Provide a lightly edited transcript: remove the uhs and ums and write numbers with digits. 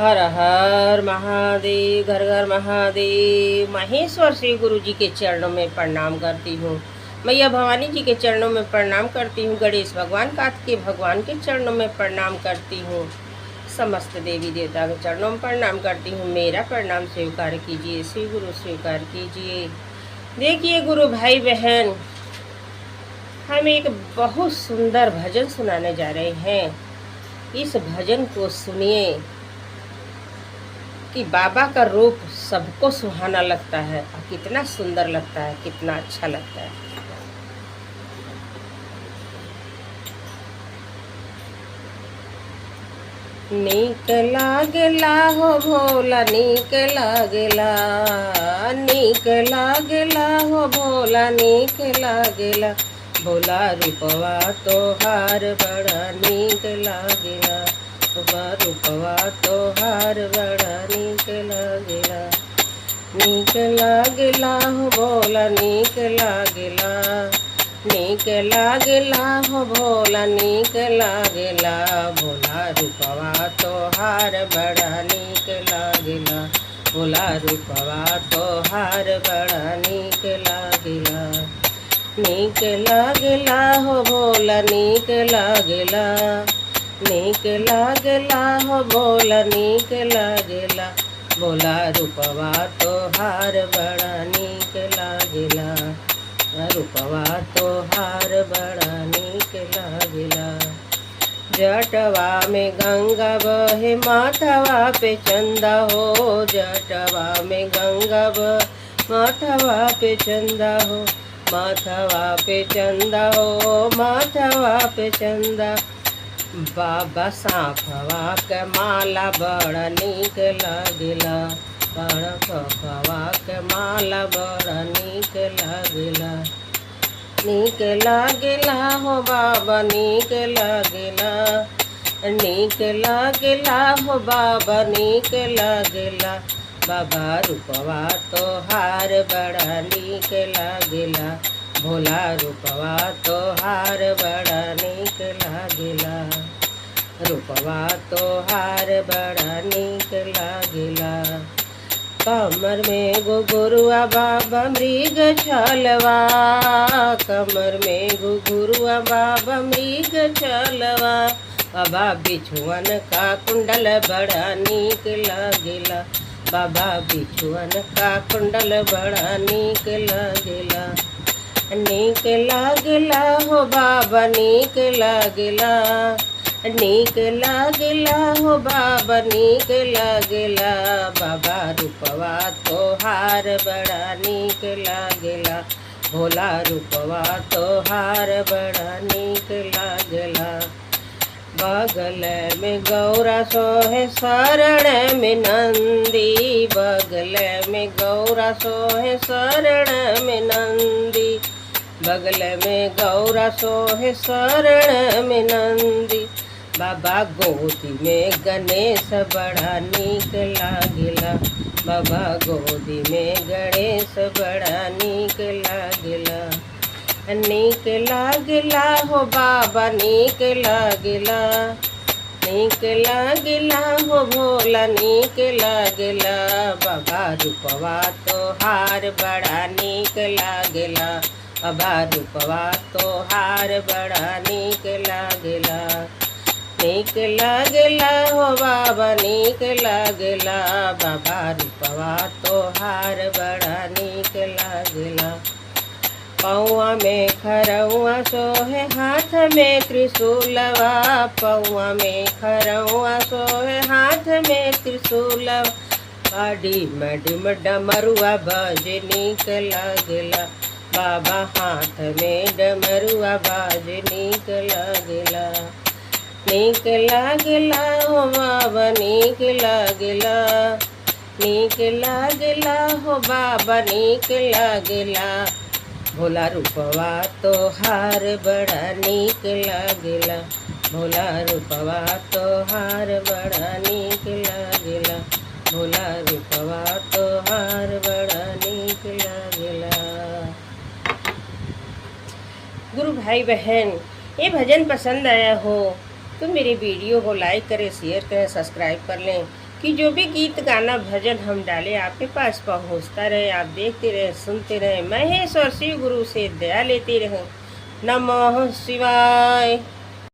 हर हर महादेव, घर घर महादेव। महेश्वर श्री गुरु जी के चरणों में प्रणाम करती हूँ। मैया भवानी जी के चरणों में प्रणाम करती हूँ। गणेश भगवान कार्तिकेय भगवान के चरणों में प्रणाम करती हूँ। समस्त देवी देवता के चरणों में प्रणाम करती हूँ। मेरा प्रणाम स्वीकार कीजिए, श्री गुरु स्वीकार कीजिए। देखिए गुरु भाई बहन, हम एक बहुत सुंदर भजन सुनाने जा रहे हैं। इस भजन को सुनिए कि बाबा का रूप सबको सुहाना लगता है और कितना सुंदर लगता है, कितना अच्छा लगता है। नीक लागेला हो भोला, नीक लागेला, नीक लागेला हो भोला, नीक लागेला। भोला रूपवा तोहार बड़ा नीक लागेला, रूपवा तोहार बड़ा नीक लागेला। नीक लागेला हो भोला, नीक लागेला, नीक लागेला हो भोला, नीक लागेला। भोला रूपवा तोहार बड़ा नीक लागेला, भोला रूपवा तोहार बड़ा नीक लागेला। नीक लागेला हो भोला, नीक लागेला, नीक लागेला हो भोला, नीक लागेला। भोला रूपवा तोहार बड़ा नीक लागेला, रूपवा तोहार बड़ा नीक लागेला। जटवा में गंगा बहे, माथवा पे चंदा हो, जटवा में गंगा बहे, माथवा पे चंदा हो, माथवा पे चंदा हो, माथवा पे चंदा। बाबा सांफवा के माला बड़ा नीक लागेला, बड़ा सांफवा के माला बड़ा नीक लागेला। नीक लागेला हो बाबा, नीक लागेला, नीक लागेला हो बाबा, नीक लागेला। बाबा रूपवा तोहार बड़ा नीक लागेला, भोला रूपवा तोहार बड़ा नीक लागेला, रूपवा तोहार बड़ा नीक लागेला। कमर में घुघुरुआ बाबा मृग छलवा, कमर में घुघुरुआ बाबा मृग छलवा। बाबा बिछुअन का कुंडल बड़ा नीक लागेला, बाबा बिछुअन का कुंडल बड़ा नीक लागेला। नीक लागेला हो बाबा, नीक लागेला, नीक लागेला हो बाबा, नीक लागेला। बाबा रूपवा तोहार बड़ा नीक लागेला, भोला रूपवा तोहार बड़ा नीक लागेला। बगल में गौरा सोहे, शरण में नंदी, बगल में गौरा सोहे, शरण में नंदी, बगल में गौरा सोहे, शरण में नंदी। बाबा गोदी में गणेश बड़ा नीक लागेला, बाबा गोदी में गणेश बड़ा नीक लागेला। नीक लागेला हो बाबा, नीक लागेला, नीक लागेला हो भोला, नीक लागेला। बाबा रूपवा तोहार बड़ा नीक लागेला, बाबा रूपवा तोहार बड़ा नीक लागेला। नीक लागेला हो बाबा, नीक लागेला, बाबा रूपवा तोहार बड़ा नीक लागेला। पौआ में खरौआ सोहे, हाथ में त्रिशूलवा, पौआ में खरौआ सोहे, हाथ में त्रिशूलवा। डिम डिम डमरुआ बाज नीक लागेला, बाबा हाथ में डमरुआ बाज नीक लागेला। नीक लागेला हो बाबा, नीक लागेला, नीक लागेला हो बाबा, नीक लागेला। भोला रूपवा तोहार बड़ा नीक लागेला, भोला रूपवा तोहार बड़ा नीक लागेला, भोला रूपवा तोहार बड़ा नीक लागेला। गुरु भाई बहन, ये भजन पसंद आया हो तो मेरे वीडियो को लाइक करें, शेयर करें, सब्सक्राइब कर लें। कि जो भी गीत गाना भजन हम डाले आपके पास पहुँचता रहे, आप देखते रहे, सुनते रहे, महेश्वर शिव गुरु से दया लेते रहे। नमः शिवाय।